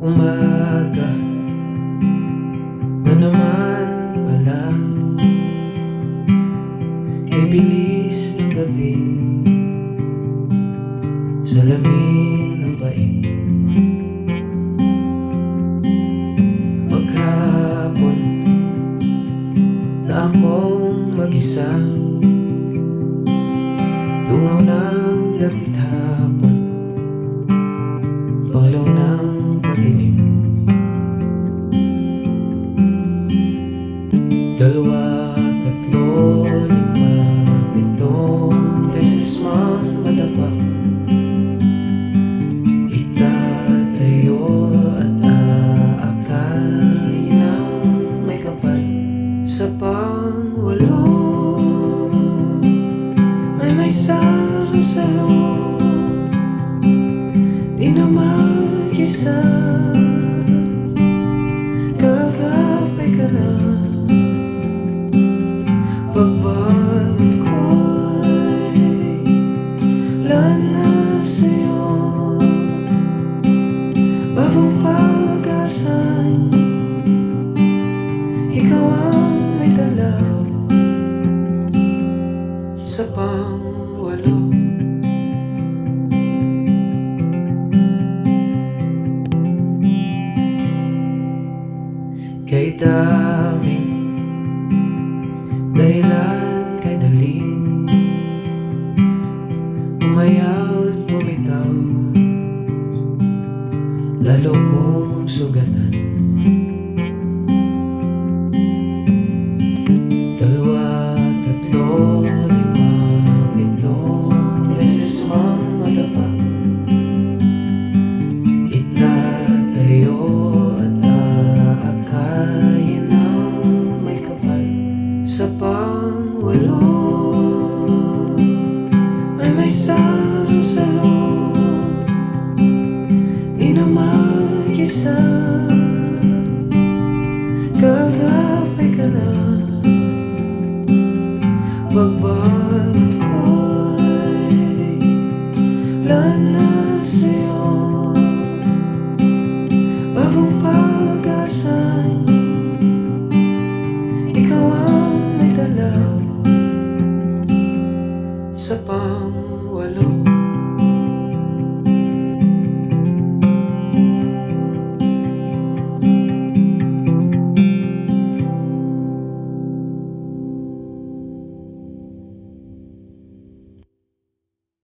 Umaga na naman pala, kay bilis ng gabing salamin ng paing. Maghapon na akong mag-isa, dungaw ng dapit hapon, panglaw ng patilim. Dalawa, tatlo, lima, pitong beses mang madapa, itatayo at aakayin ng may kapal. Sa pangwalo ay may sasalo, di na mag-isa, gagapay ka na. Pagbangon ko'y lahat na sa'yo, bagong pag-asan, ikaw ang may dala. Sa pangwalo, kay daming dahilan, kay daling umayaw at bumitaw, lalo kong sugatan. Dalawa, tatlo, lima, pitong beses mang madapa, itatayo at aakayin ng may kapal. Sa pangwalo ay may sasalo, di na mag-isa,